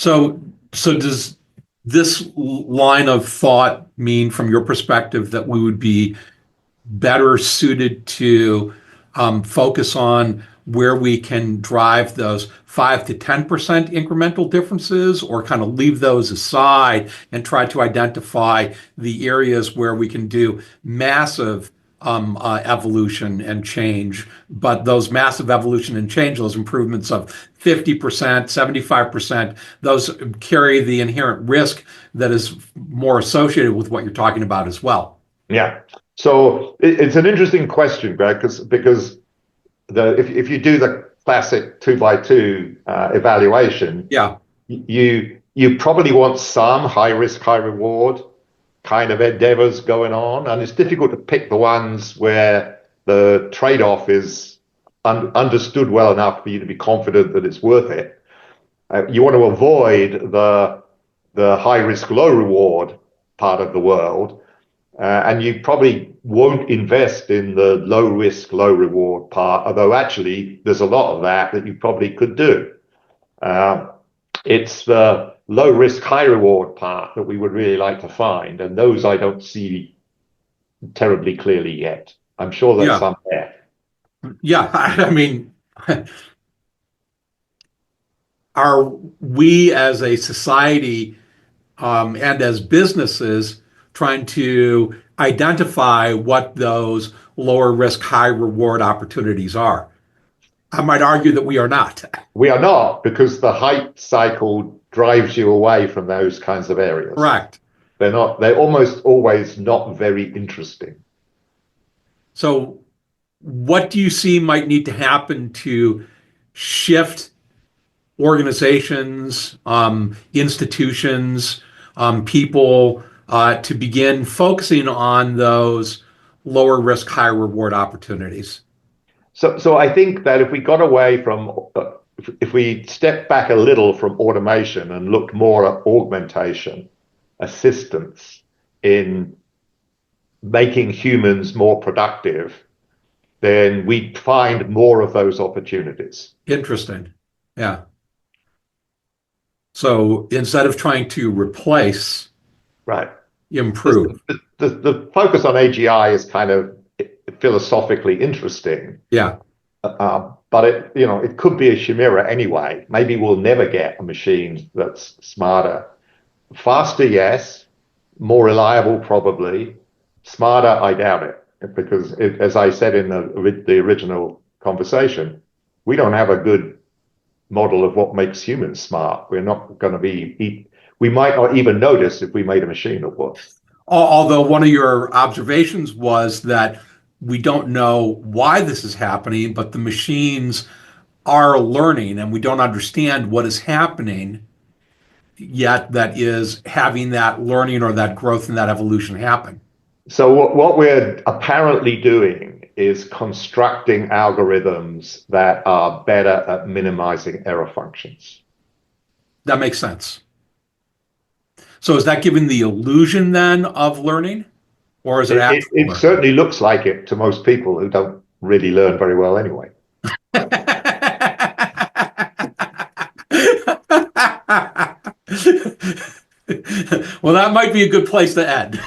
So, so does this line of thought mean, from your perspective, that we would be better suited to focus on where we can drive those 5 to 10% incremental differences, or kind of leave those aside and try to identify the areas where we can do massive evolution and change, but those massive evolution and change, those improvements of 50%, 75%, those carry the inherent risk that is more associated with what you're talking about as well. Yeah. So it's an interesting question, Greg, because if you do the classic 2x2 evaluation, Yeah. you probably want some high risk, high reward kind of endeavors going on, and it's difficult to pick the ones where the trade-off is understood well enough for you to be confident that it's worth it. You want to avoid the high risk, low reward part of the world, and you probably won't invest in the low risk, low reward part, although actually there's a lot of that you probably could do. It's the low risk, high reward part that we would really like to find, and those I don't see terribly clearly yet. I'm sure there's some there. Yeah, I mean, are we as a society and as businesses trying to identify what those lower risk, high reward opportunities are? I might argue that we are not. We are not, because the hype cycle drives you away from those kinds of areas. Correct. They're almost always not very interesting. So what do you see might need to happen to shift organizations, institutions, people to begin focusing on those lower risk, high reward opportunities? So I think that if we got away from, if we step back a little from automation and looked more at augmentation, assistance in making humans more productive, then we'd find more of those opportunities. Interesting. Yeah. So instead of trying to replace, right, improve. The focus on AGI is kind of philosophically interesting. Yeah. But it could be a chimera anyway. Maybe we'll never get a machine that's smarter. Faster, yes. More reliable, probably. Smarter, I doubt it. Because as I said in the original conversation, we don't have a good model of what makes humans smart. We're not going to we might not even notice if we made a machine that works. Although one of your observations was that we don't know why this is happening, but the machines are learning and we don't understand what is happening yet that is having that learning or that growth and that evolution happen. So what we're apparently doing is constructing algorithms that are better at minimizing error functions. That makes sense. So is that giving the illusion then of learning? Or is it actual learning? It certainly looks like it to most people who don't really learn very well anyway. Well, that might be a good place to end.